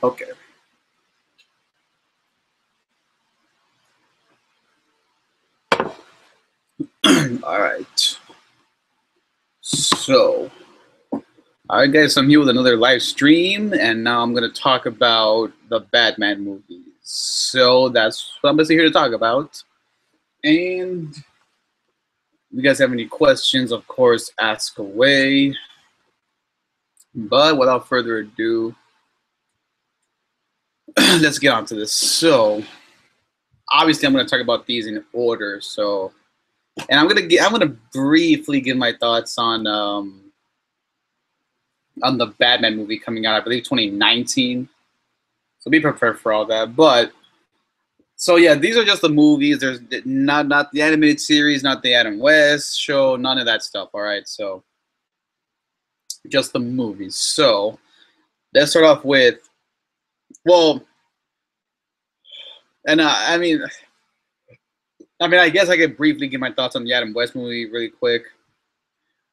Okay. All right. So, all right, guys. I'm here with another live stream, and now I'm gonna talk about the Batman movies. So that's what I'm basically here to talk about. And if you guys have any questions, of course, ask away. But without further ado, let's get on to this. So, obviously, I'm gonna talk about these in order. So, and I'm gonna briefly give my thoughts on the Batman movie coming out, I believe 2019. So be prepared for all that. But so yeah, these are just the movies. There's not the animated series, not the Adam West show, none of that stuff. All right, so just the movies. So let's start off with well, and I guess I could briefly give my thoughts on the Adam West movie really quick.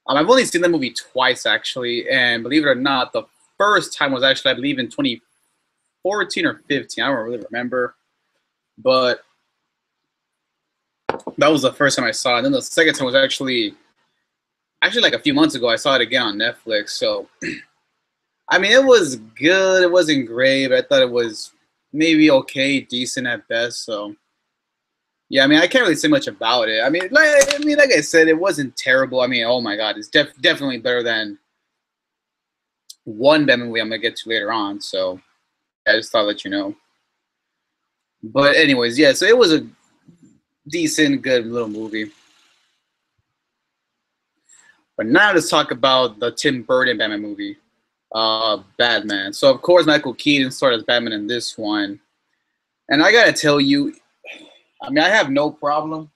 I've only seen the movie twice actually, and believe it or not, the first time was actually I believe in 2014 or 15. I don't really remember, but that was the first time I saw it. And then the second time was actually like a few months ago. I saw it again on Netflix. So I mean, it was good. It wasn't great, but I thought it was maybe okay, decent at best. So yeah, I mean, I can't really say much about it. I mean, like I said, it wasn't terrible. I mean, oh my God, it's definitely better than one Batman movie I'm gonna get to later on. So I just thought I'd let you know. But anyways, yeah. So it was a decent, good little movie. But now let's talk about the Tim Burton Batman movie, Batman. So of course Michael Keaton starred as Batman in this one, and I gotta tell you, I mean, I have no problem.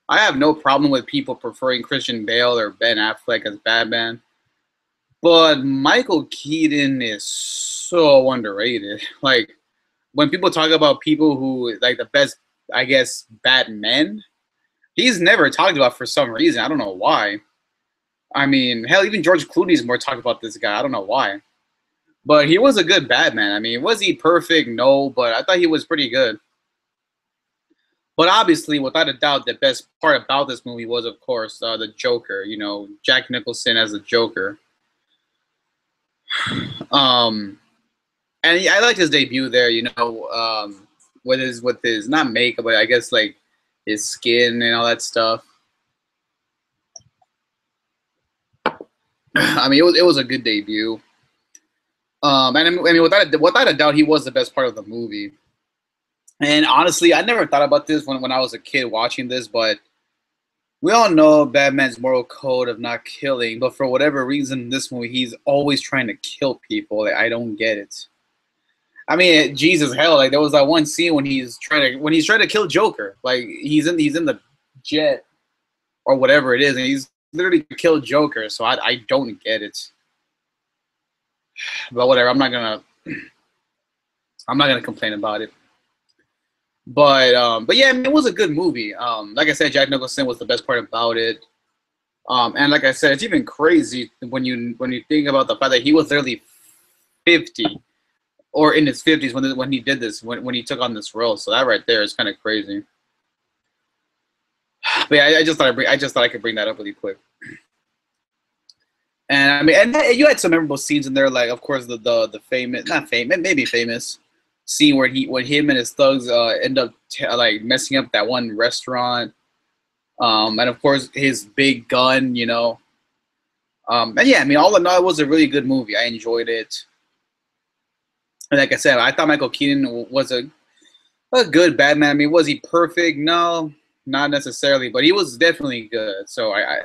I have no problem with people preferring Christian Bale or Ben Affleck as Batman, but Michael Keaton is so underrated. Like when people talk about people who like the best, I guess, Batman, he's never talked about for some reason. I don't know why. I mean, hell, even George Clooney's more talked about this guy. I don't know why. But he was a good Batman. I mean, was he perfect? No, but I thought he was pretty good. But obviously, without a doubt, the best part about this movie was, of course, the Joker. You know, Jack Nicholson as the Joker. Um, and I liked his debut there. You know, with his not makeup, but I guess like his skin and all that stuff. I mean, it was a good debut. And I mean, without a doubt, he was the best part of the movie. And honestly, I never thought about this when I was a kid watching this, but we all know Batman's moral code of not killing. But for whatever reason, in this movie, he's always trying to kill people. Like, I don't get it. I mean, Jesus hell, like there was that one scene when he's trying to kill Joker. Like he's in the jet or whatever it is, and he's literally killed Joker. So I don't get it. But whatever, I'm not gonna complain about it. But yeah, I mean, it was a good movie. Like I said, Jack Nicholson was the best part about it. And like I said, it's even crazy when you think about the fact that he was literally 50 or in his 50s when he did this, when he took on this role. So that right there is kind of crazy. But yeah, I just thought I could bring that up really quick. And I mean, and you had some memorable scenes in there, like of course the famous, not famous, maybe famous scene where him and his thugs end up like messing up that one restaurant, and of course his big gun, you know. And yeah, I mean, all in all, it was a really good movie. I enjoyed it. And like I said, I thought Michael Keaton was a good Batman. I mean, was he perfect? No, not necessarily, but he was definitely good. So I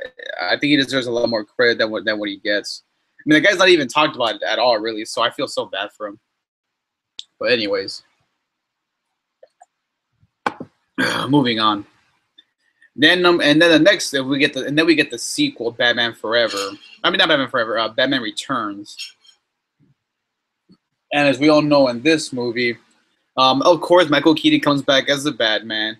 think he deserves a lot more credit than what he gets. I mean, the guy's not even talked about it at all, really. So I feel so bad for him. But anyways, moving on. Then and then the next we get the sequel, Batman Forever. I mean, not Batman Forever. Batman Returns. And as we all know, in this movie, of course, Michael Keaton comes back as the Batman.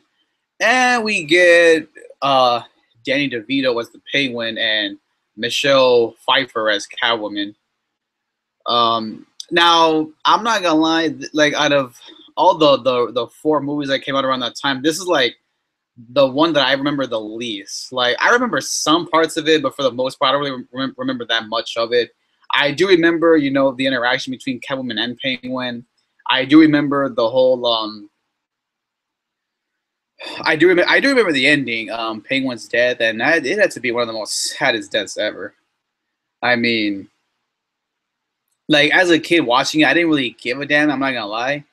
And we get Danny DeVito as the Penguin and Michelle Pfeiffer as Catwoman. Now, I'm not gonna lie, like out of all the four movies that came out around that time, this is like the one that I remember the least. Like I remember some parts of it, but for the most part, I don't really remember that much of it. I do remember, you know, the interaction between Catwoman and Penguin. I do remember the whole I do remember the ending, Penguin's death, and it had to be one of the most saddest deaths ever. I mean, like as a kid watching it, I didn't really give a damn. I'm not gonna lie,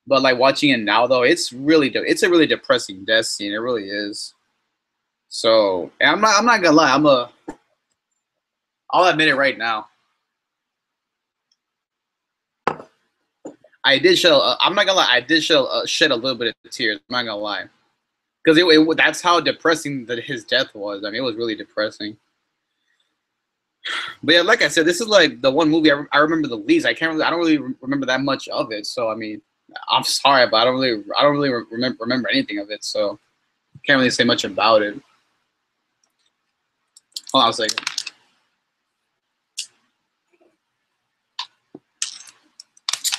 but like watching it now, though, it's really it's a really depressing death scene. It really is. So and I'm not gonna lie. I'll admit it right now. I did shed. I'm not gonna lie. I did shed a little bit of tears. I'm not gonna lie, because that's how depressing that his death was. I mean, it was really depressing. But yeah, like I said, this is like the one movie I remember the least. I don't really remember that much of it. So I mean, I'm sorry, but I don't really remember anything of it. So can't really say much about it. Hold on a second.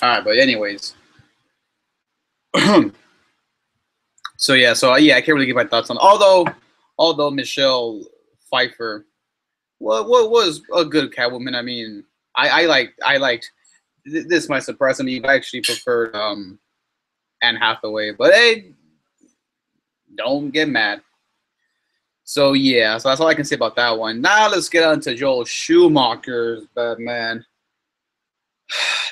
All right, but anyways. So yeah, I can't really give my thoughts on. Although Michelle Pfeiffer, was a good Catwoman. I mean, I liked. This might surprise some of you. I actually preferred Anne Hathaway, but hey, don't get mad. So yeah, so that's all I can say about that one. Now let's get on to Joel Schumacher's Batman.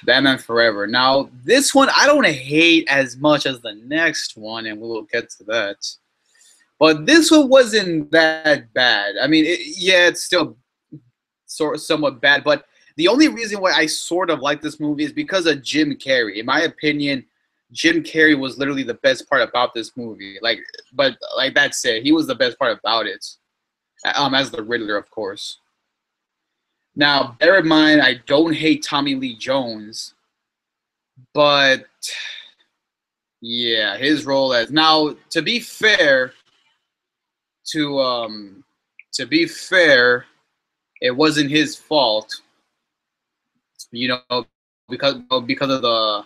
Batman Forever. Now, this one I don't hate as much as the next one, and we'll get to that. But this one wasn't that bad. I mean, yeah, it's still somewhat bad, but the only reason why I sort of like this movie is because of Jim Carrey. In my opinion, Jim Carrey was literally the best part about this movie. But that's it. He was the best part about it. As the Riddler, of course. Now, bear in mind, I don't hate Tommy Lee Jones, but yeah, his role as now. To be fair, it wasn't his fault, you know, because of the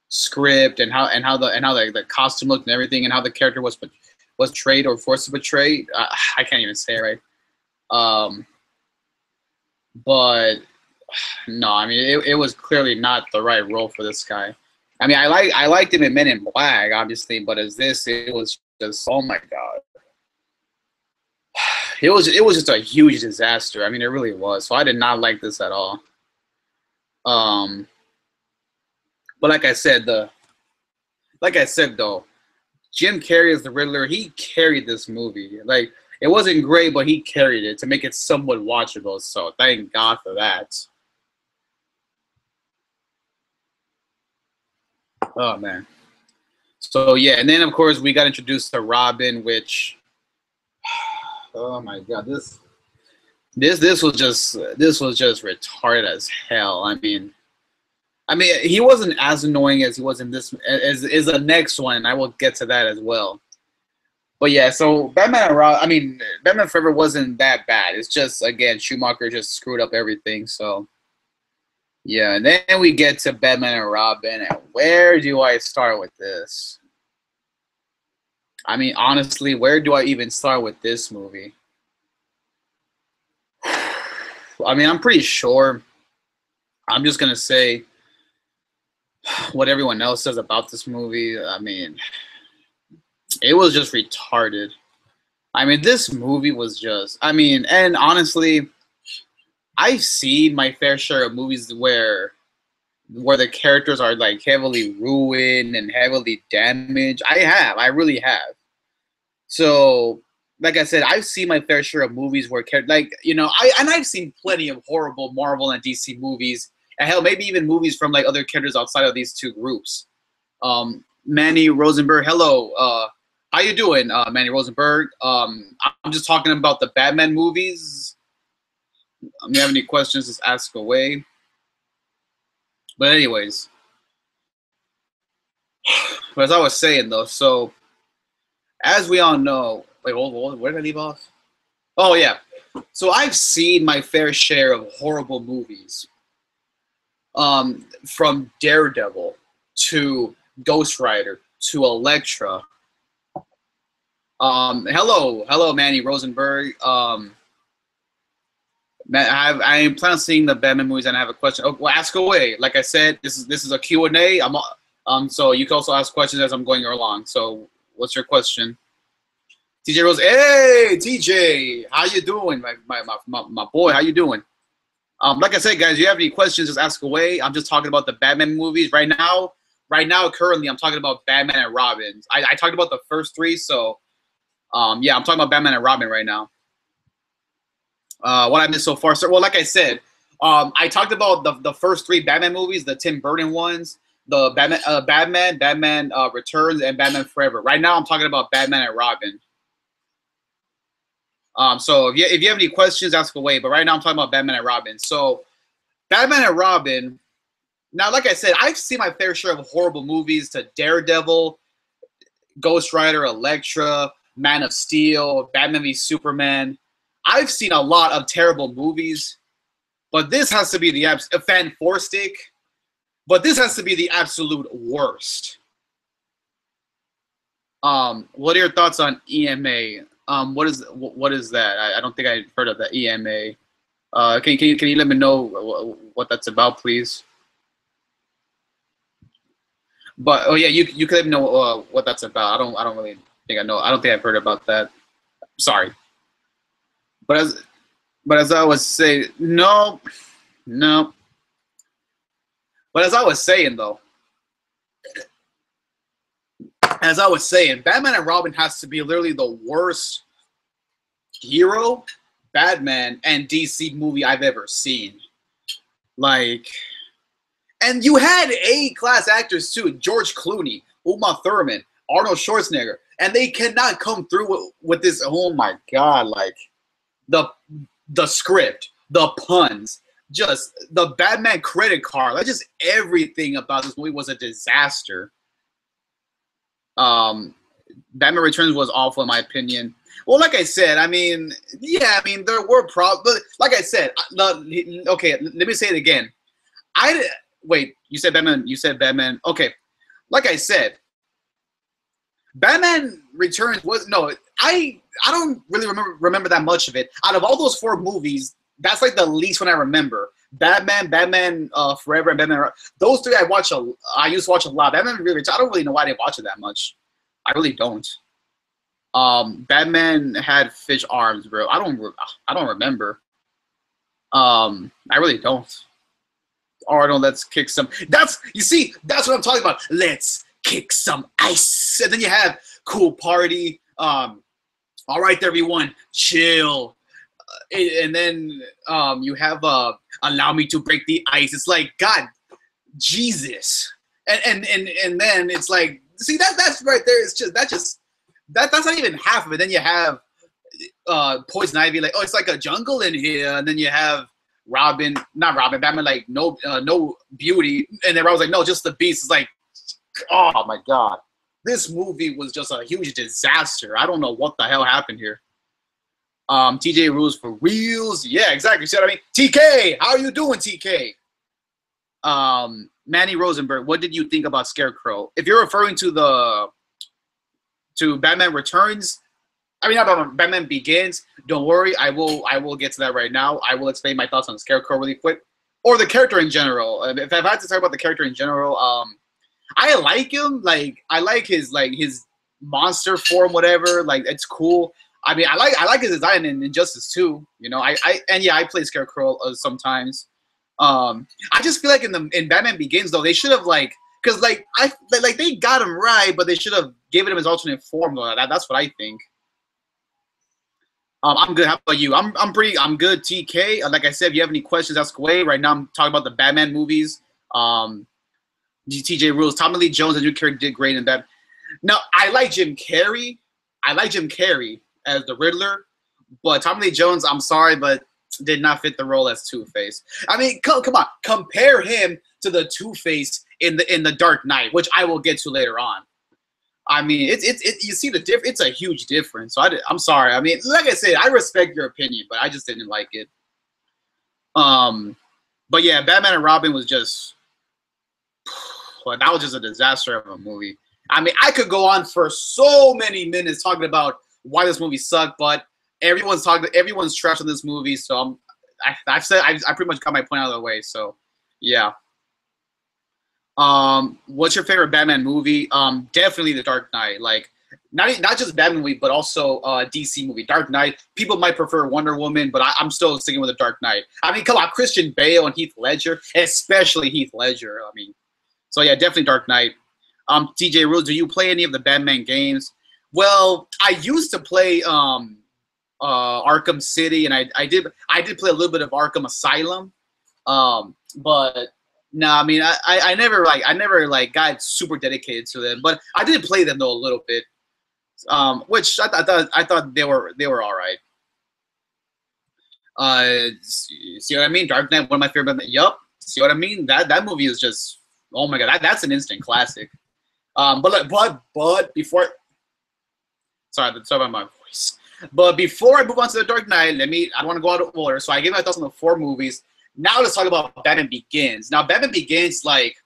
script and how the costume looked and everything, and how the character was portrayed or forced to portray. I can't even say it right. But no, I mean it was clearly not the right role for this guy. I mean, I liked him in Men in Black, obviously, but as this, it was just, oh my god, it was just a huge disaster. I mean, it really was. So I did not like this at all. But like I said though, Jim Carrey as the Riddler, he carried this movie. Like, it wasn't great, but he carried it to make it somewhat watchable. So thank God for that. Oh man. So yeah, and then of course we got introduced to Robin, which, oh my God, this was just retarded as hell. I mean, he wasn't as annoying as he was in this, as is the next one. I will get to that as well. But yeah, so Batman Forever wasn't that bad. It's just, again, Schumacher just screwed up everything. So yeah, and then we get to Batman and Robin, and where do I start with this? I mean, honestly, where do I even start with this movie? I mean, I'm pretty sure. I'm just gonna say what everyone else says about this movie. I mean, it was just retarded. I mean, this movie was just, I mean, and honestly, I've seen my fair share of movies where the characters are like heavily ruined and heavily damaged. I really have. So, like I said, I've seen my fair share of movies where, like, you know, I've seen plenty of horrible Marvel and DC movies, and hell, maybe even movies from like other characters outside of these two groups. Manny Rosenberg, hello. How you doing, Manny Rosenberg? I'm just talking about the Batman movies. If you have any questions, just ask away. But anyways, as I was saying though, so as we all know, wait, hold, where did I leave off? Oh yeah, so I've seen my fair share of horrible movies, From Daredevil to Ghost Rider to Elektra. Hello, Manny Rosenberg. I plan on seeing the Batman movies, and I have a question. Oh, well, ask away. Like I said, this is a Q&A. So you can also ask questions as I'm going along. So, what's your question? TJ Rose, hey TJ, how you doing, my boy? How you doing? Like I said, guys, if you have any questions, just ask away. I'm just talking about the Batman movies right now. Currently, I'm talking about Batman and Robin. I talked about the first three, so yeah, I'm talking about Batman and Robin right now. What I missed so far, sir? Well, like I said, I talked about the first three Batman movies, the Tim Burton ones, the Batman Returns, and Batman Forever. Right now, I'm talking about Batman and Robin. So if you have any questions, ask away. But right now, I'm talking about Batman and Robin. So Batman and Robin. Now, like I said, I've seen my fair share of horrible movies, to Daredevil, Ghost Rider, Elektra, Man of Steel, Batman v Superman. I've seen a lot of terrible movies, but this has to be the fantastic. But this has to be the absolute worst. What are your thoughts on EMA? What is that? I don't think I heard of the EMA. Can you let me know what that's about, please? But oh yeah, you can let me know what that's about. I don't really think I know. I don't think I've heard about that. Sorry. But as I was saying, no. But as I was saying though, Batman and Robin has to be literally the worst hero, Batman, and DC movie I've ever seen. Like, and you had A-class actors too: George Clooney, Uma Thurman, Arnold Schwarzenegger, and they cannot come through with this. Oh my God! Like the script, the puns, just the Batman credit card, like just everything about this movie was a disaster. Batman Returns was awful in my opinion. Well, like I said, I mean, yeah, I mean there were problems. Like I said, okay, let me say it again. Wait, you said Batman. You said Batman. Okay, like I said, Batman Returns was no. I don't really remember that much of it. Out of all those four movies, that's like the least one I remember. Batman Forever, and Batman. Those three I used to watch a lot. Batman Returns. I don't really know why I didn't watch it that much. I really don't. Batman had fish arms, bro. I don't remember. I really don't. Arnold, let's kick some. That's what I'm talking about. Let's kick some ice. And then you have Cool Party. All right, everyone, chill. And then you have Allow Me to Break the Ice. It's like, God, Jesus. And then it's like, see, that's right there. It's just that's not even half of it. Then you have Poison Ivy, like, oh, it's like a jungle in here. And then you have Batman, like, no beauty. And then I was like, no, just the beast. It's like, oh my God. This movie was just a huge disaster. I don't know what the hell happened here. TJ Rules for reals. Yeah, exactly. See what I mean? TK, how are you doing, TK? Manny Rosenberg, what did you think about Scarecrow? If you're referring to Batman Returns, I mean, not Batman Begins, don't worry, I will get to that right now. I will explain my thoughts on Scarecrow really quick. Or the character in general. If I had to talk about the character in general, I like him. Like, I like his monster form, whatever. Like, it's cool. I mean, I like his design in Injustice 2. You know, I play Scarecrow sometimes. I just feel like in Batman Begins though, they should have because they got him right, but they should have given him his alternate form though. That's what I think. I'm good. How about you? I'm good. TK. Like I said, if you have any questions, ask away. Right now, I'm talking about the Batman movies. TJ Rules, Tommy Lee Jones, and Drew Carey did great in that. Now, I like Jim Carrey. As the Riddler, but Tommy Lee Jones, I'm sorry, but did not fit the role as Two-Face. I mean, come on, compare him to the Two-Face in the Dark Knight, which I will get to later on. I mean, you see the difference. It's a huge difference. So I'm sorry. I mean, like I said, I respect your opinion, but I just didn't like it. But yeah, Batman and Robin was just, well, that was just a disaster of a movie. I mean, I could go on for so many minutes talking about why this movie sucked, but everyone's trash on this movie, so I pretty much got my point out of the way. So, yeah. What's your favorite Batman movie? Definitely The Dark Knight. Like, not just Batman movie, but also DC movie. Dark Knight. People might prefer Wonder Woman, but I'm still sticking with The Dark Knight. I mean, come on, Christian Bale and Heath Ledger, especially Heath Ledger. I mean, so yeah, definitely Dark Knight. TJ Rules, do you play any of the Batman games? Well, I used to play Arkham City, and I did play a little bit of Arkham Asylum, but no, I mean I never got super dedicated to them, but I did play them though a little bit, which I thought they were all right. See what I mean? Dark Knight, one of my favorite. Yup. See what I mean? That movie is just, oh my god, that's an instant classic. But before, sorry about my voice. But before I move on to The Dark Knight, I don't want to go out of order. So I gave my thoughts on the 4 movies. Now let's talk about Batman Begins. Now Batman Begins, like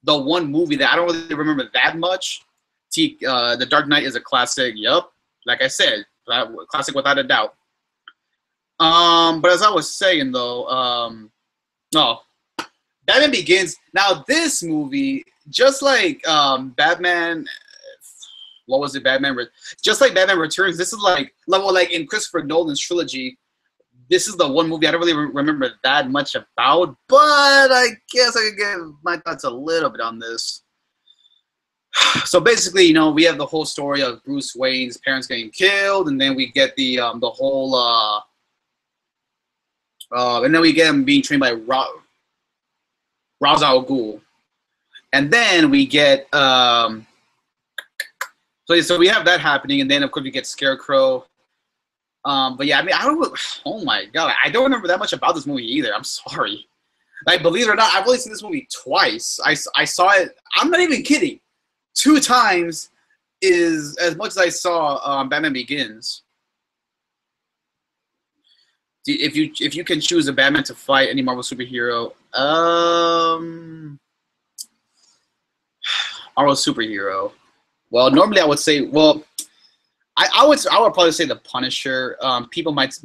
the one movie that I don't really remember that much. The Dark Knight is a classic. Yup, like I said, classic without a doubt. But as I was saying though, no, Batman Begins. Now this movie, just like Batman, what was it? Just like Batman Returns. This is like in Christopher Nolan's trilogy. This is the one movie I don't really remember that much about, but I guess I could give my thoughts a little bit on this. So basically, you know, we have the whole story of Bruce Wayne's parents getting killed, and then we get the whole and then we get him being trained by Ra's al Ghul. And then we get so we have that happening, and then of course we get Scarecrow. But yeah, I mean, oh my god, I don't remember that much about this movie either. I'm sorry. Like, believe it or not, I've only seen this movie twice. I saw it, I'm not even kidding, 2 times is as much as I saw Batman Begins. If you can choose a Batman to fight any Marvel superhero, Marvel superhero. Well, normally I would say, well, I would probably say the Punisher. People might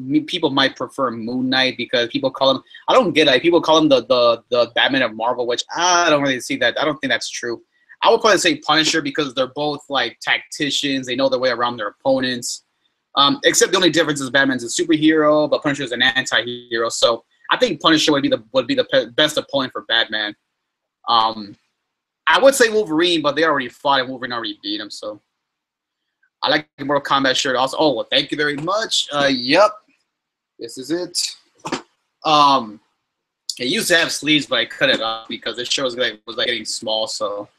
prefer Moon Knight because people call him, I don't get it. People call him the Batman of Marvel, which I don't really see that. I don't think that's true. I would probably say Punisher because they're both like tacticians. They know their way around their opponents. Except the only difference is Batman's a superhero, but Punisher is an anti-hero. So I think Punisher would be the best opponent for Batman. I would say Wolverine, but they already fought and Wolverine already beat him. So I like the Mortal Kombat shirt also. Oh, well, thank you very much. Yep, this is it. It used to have sleeves, but I cut it off because this show was getting small. So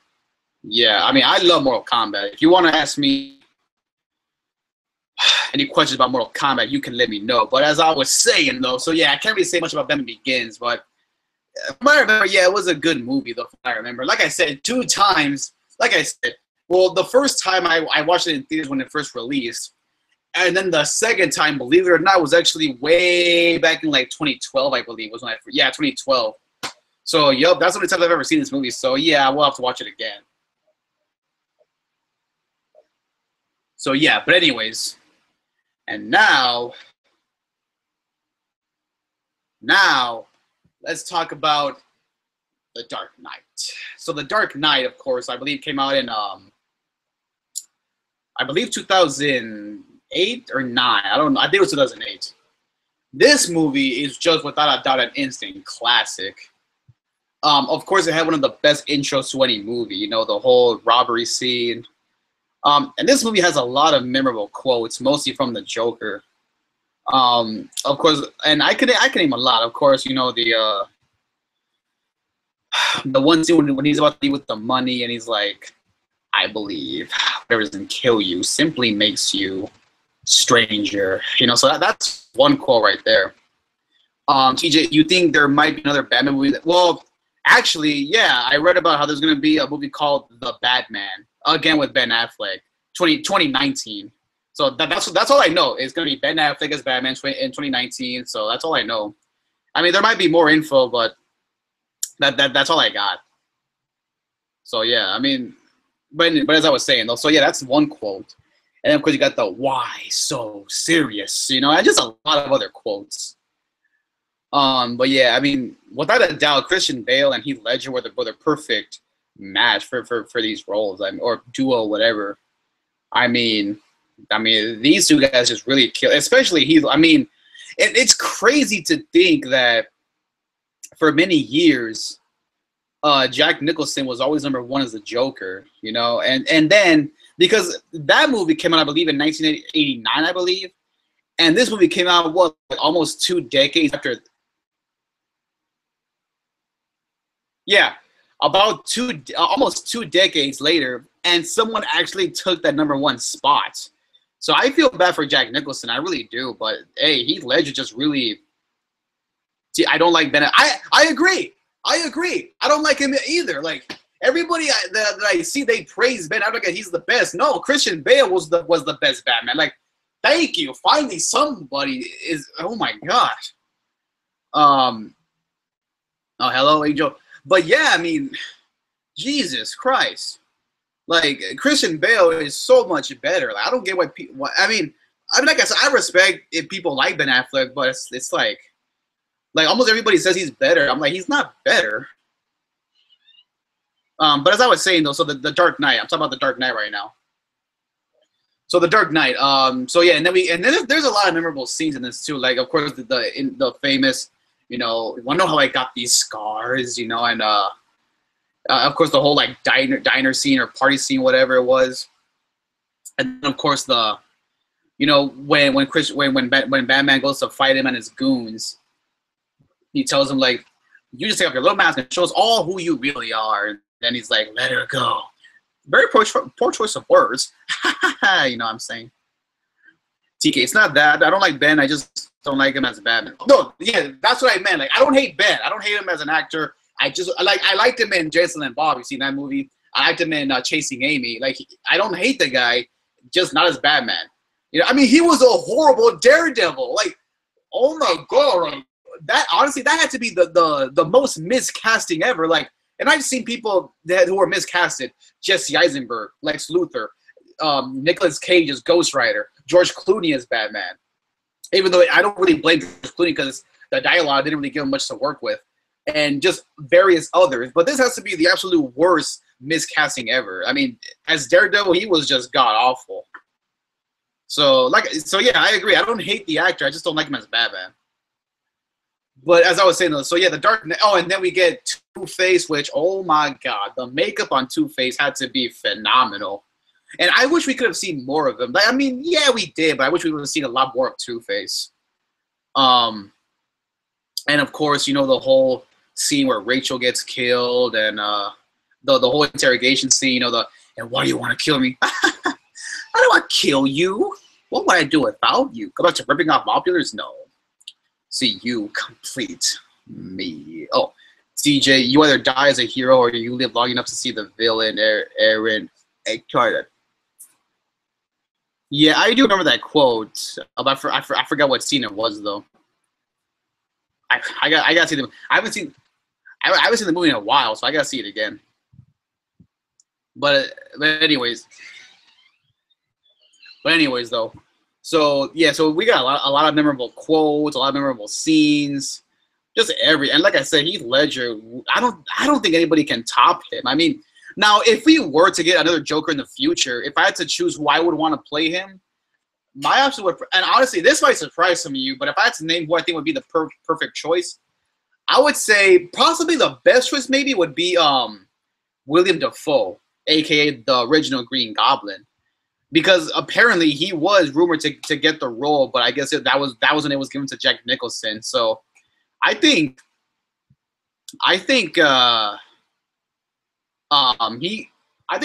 yeah, I mean, I love Mortal Kombat. If you want to ask me any questions about Mortal Kombat, you can let me know. But as I was saying, though, so yeah, I can't really say much about Batman Begins, but from what I remember, yeah, it was a good movie, though, from what I remember. Like I said, 2 times, like I said, well, the first time I watched it in theaters when it first released, and then the second time, believe it or not, was actually way back in like 2012, I believe, was when 2012. So, yup, that's the only time I've ever seen this movie. So, yeah, we'll have to watch it again. So, yeah, but anyways, and now, let's talk about The Dark Knight. So The Dark Knight, of course, I believe came out in, I believe 2008 or 9. I don't know. I think it was 2008. This movie is just without a doubt an instant classic. Of course, it had one of the best intros to any movie. You know, the whole robbery scene. And this movie has a lot of memorable quotes, mostly from the Joker. Of course, and I can name a lot. Of course, you know, the one scene when he's about to be with the money and he's like, I believe whatever doesn't kill you simply makes you stranger. You know, so that's one quote right there. TJ, you think there might be another Batman movie? Well, actually, yeah, I read about how there's going to be a movie called The Batman, again with Ben Affleck, 2019. So that's all I know. It's going to be Ben Affleck as Batman in 2019, so that's all I know. I mean, there might be more info, but That's all I got. So yeah, I mean, but as I was saying though, so yeah, that's one quote, and then of course you got the "Why so serious?" You know, and just a lot of other quotes. But yeah, I mean, without a doubt, Christian Bale and Heath Ledger were the perfect match for these roles. I mean, or duo, whatever. I mean, these two guys just really kill, especially Heath. I mean, it's crazy to think that for many years, Jack Nicholson was always number one as the Joker, you know, and then because that movie came out, I believe, in 1989, I believe, and this movie came out what almost 2 decades after. Yeah, about almost 2 decades later, and someone actually took that number one spot. So I feel bad for Jack Nicholson, I really do. But hey, Heath Ledger just really. See, I don't like Ben. I agree. I agree. I don't like him either. Like everybody that I see, they praise Ben Affleck. He's the best. No, Christian Bale was the best Batman. Like, thank you. Finally, somebody is. Oh my gosh. Oh, hello, Angel. But yeah, I mean, Jesus Christ. Like Christian Bale is so much better. Like I don't get why people. I mean, like I said, I respect if people like Ben Affleck, but it's like almost everybody says he's better. I'm like, he's not better. But as I was saying though, so the Dark Knight. I'm talking about the Dark Knight right now. So the Dark Knight. So yeah, and then there's a lot of memorable scenes in this too. Like of course the famous, you know, want to know how I got these scars, you know, and of course the whole like diner scene or party scene, whatever it was, and then, of course the, you know, when Batman goes to fight him and his goons, he tells him like, you just take off your little mask and show us all who you really are, and then he's like, let her go. Very poor choice of words. You know what I'm saying? TK, it's not that I don't like Ben. I just don't like him as Batman. No, yeah, that's what I meant. Like, I don't hate Ben. I don't hate him as an actor. I liked him in Jason and Bob. You seen that movie? I liked him in Chasing Amy. Like, I don't hate the guy, just not as Batman. You know, I mean, he was a horrible Daredevil. Like, oh my god, like, that honestly, that had to be the most miscasting ever. Like, and I've seen people who were miscasted: Jesse Eisenberg, Lex Luthor, Nicolas Cage as Ghost Rider, George Clooney as Batman. Even though I don't really blame George Clooney because the dialogue didn't really give him much to work with, and just various others. But this has to be the absolute worst miscasting ever. I mean, as Daredevil, he was just god awful. So yeah, I agree. I don't hate the actor. I just don't like him as Batman. But as I was saying, though, so yeah, the Dark Knight. Oh, and then we get Two-Face, which, oh my god, the makeup on Two-Face had to be phenomenal. And I wish we could have seen more of him. Like, I mean, yeah, we did, but I wish we would have seen a lot more of Two-Face. And of course, you know, the whole scene where Rachel gets killed, and the whole interrogation scene. You know, and why do you want to kill me? How do I kill you? What would I do without you? Go back to ripping off populars? No. See, you complete me. Oh, CJ, you either die as a hero or you live long enough to see the villain, Aaron Eckhart. Yeah, I do remember that quote. I forgot what scene it was though. I gotta see the. I haven't seen the movie in a while, so I gotta see it again. But anyways though. So yeah, so we got a lot of memorable quotes, a lot of memorable scenes, just and like I said, Heath Ledger. I don't think anybody can top him. I mean, now if we were to get another Joker in the future, if I had to choose who I would want to play him, my option would. And honestly, this might surprise some of you, but if I had to name who I think would be the perfect choice, I would say possibly the best choice maybe would be William Dafoe, aka the original Green Goblin. Because apparently he was rumored to get the role, but I guess that was when it was given to Jack Nicholson. So I think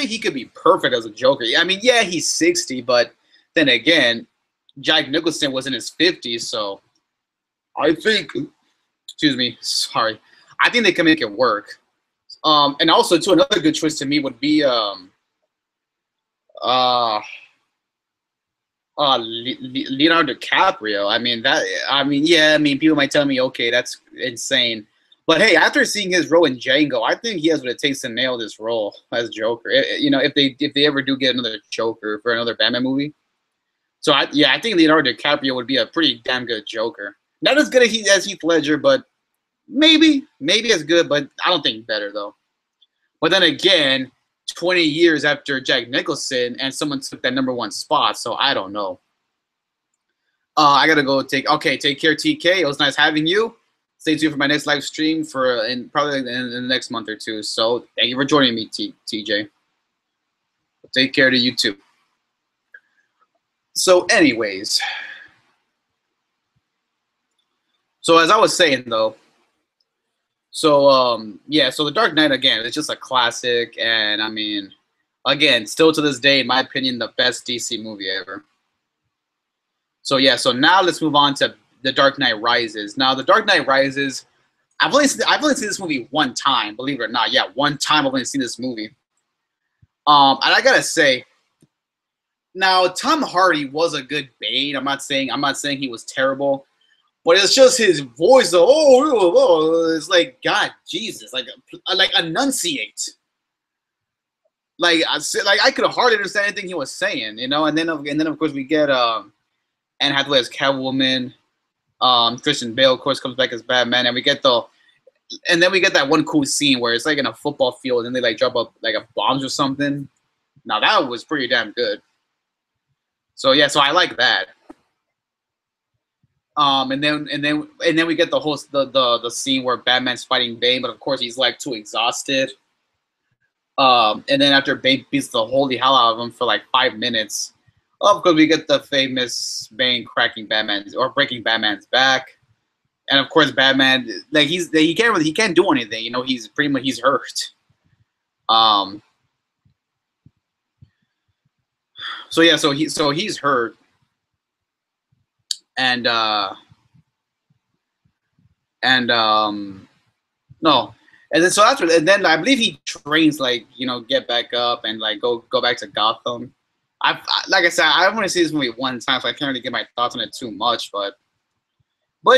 he could be perfect as a Joker. I mean, yeah, he's 60, but then again, Jack Nicholson was in his 50s, so I think, excuse me, sorry, I think they can make it work. And also too, another good choice to me would be Leonardo DiCaprio. I mean, yeah, I mean, people might tell me, okay, that's insane, But hey, after seeing his role in Django, I think he has what it takes to nail this role as Joker. You know, if they ever do get another Joker for another Batman movie, so I think Leonardo DiCaprio would be a pretty damn good Joker. Not as good as Heath Ledger, but maybe as good, but I don't think better though. But then again, 20 years after Jack Nicholson, and someone took that #1 spot, so I don't know. I gotta go take care, TK. It was nice having you. Stay tuned for my next live stream probably in the next month or two. So thank you for joining me, TJ. Take care to you too. So anyways, so as I was saying though, so yeah, so The Dark Knight, again, it's just a classic, and I mean, again, still to this day, in my opinion, the best DC movie ever. So yeah, so now let's move on to The Dark Knight Rises. Now, The Dark Knight Rises, I've only seen this movie one time, believe it or not. Yeah, one time I've only seen this movie. And I gotta say, now Tom Hardy was a good Bane. I'm not saying he was terrible, but it's just his voice. It's like, God, Jesus, like enunciate. Like I could hardly understand anything he was saying, you know. And then of course we get Anne Hathaway as Catwoman. Christian Bale, of course, comes back as Batman, and we get that one cool scene where it's like in a football field, and they like drop up like a bombs or something. Now that was pretty damn good. So yeah, so I like that. And then we get the whole the scene where Batman's fighting Bane, but of course he's like too exhausted. And then after Bane beats the holy hell out of him for like 5 minutes, of course we get the famous Bane breaking Batman's back, and of course Batman, like he can't do anything, you know. He's pretty much hurt. So yeah, so he's hurt, and no, and then so after, and then I believe he trains, like, you know, get back up and like go back to Gotham. Like I said, I only see this movie one time, so I can't really get my thoughts on it too much. But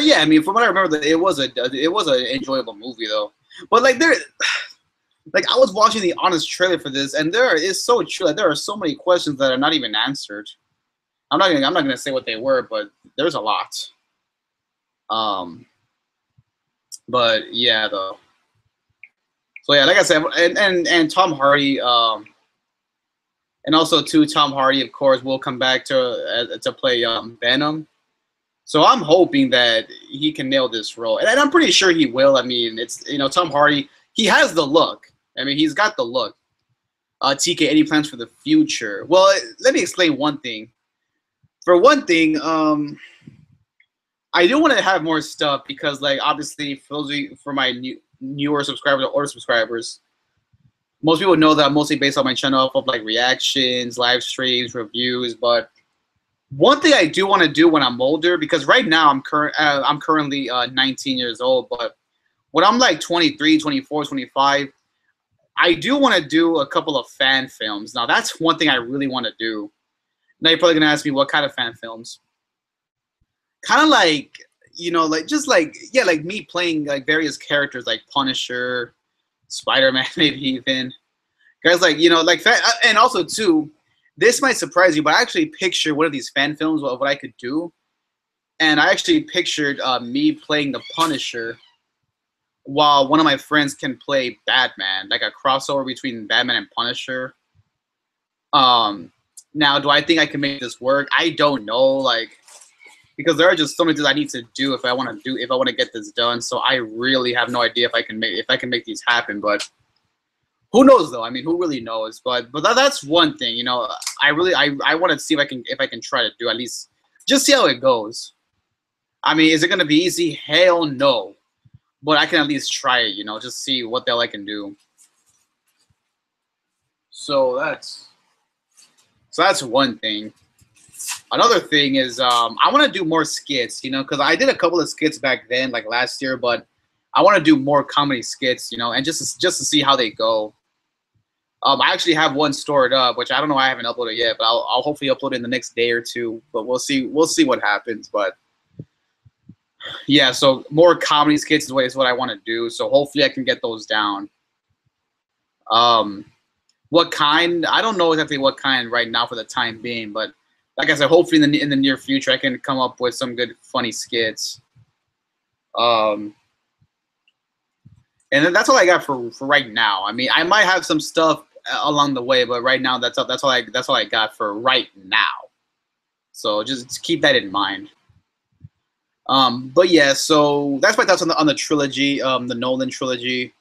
yeah, I mean, from what I remember, it was an enjoyable movie though. But like I was watching the Honest trailer for this, and it's so true that there are so many questions that are not even answered. I'm not gonna say what they were, but there's a lot. But yeah, though. So yeah, like I said, and Tom Hardy, and also too, Tom Hardy, of course, will come back to play Venom. So I'm hoping that he can nail this role, and I'm pretty sure he will. I mean, it's, you know, Tom Hardy, he has the look. I mean, he's got the look. TK, any plans for the future? Well, let me explain one thing. For one thing, I do want to have more stuff because, like, obviously, for my newer subscribers or older subscribers, most people know that I'm mostly based on my channel off of like reactions, live streams, reviews. But one thing I do want to do when I'm older, because right now I'm currently 19 years old, but when I'm like 23, 24, 25, I do want to do a couple of fan films. Now that's one thing I really want to do. Now you're probably gonna ask me, what kind of fan films? Kind of like, you know, like just like, yeah, like me playing like various characters like Punisher, Spider-Man, maybe even. Guys, like, you know, like, and also too, this might surprise you, but I actually pictured one of these fan films of what I could do, and I actually pictured me playing the Punisher while one of my friends can play Batman, like a crossover between Batman and Punisher. Now, do I think I can make this work? I don't know, like, because there are just so many things I need to do if I want to get this done. So I really have no idea if I can make these happen. But who knows though? I mean, who really knows? But that's one thing, you know. I want to see if I can try to do, at least just see how it goes. I mean, is it gonna be easy? Hell no. But I can at least try it, you know, just see what the hell I can do. So that's one thing. Another thing is I want to do more skits, you know, because I did a couple of skits back then, like last year, but I want to do more comedy skits, you know, and just to see how they go. I actually have one stored up, which I don't know, I haven't uploaded yet, but I'll hopefully upload it in the next day or two. But we'll see what happens. But Yeah, so more comedy skits is what I want to do. So hopefully I can get those down. Um, what kind? I don't know exactly what kind right now for the time being, but like I said, hopefully in the near future I can come up with some good funny skits. Um, and that's all I got for right now. I mean, I might have some stuff along the way, but right now that's all I got for right now. So just keep that in mind. But yeah, so that's my thoughts on the trilogy, the Nolan trilogy.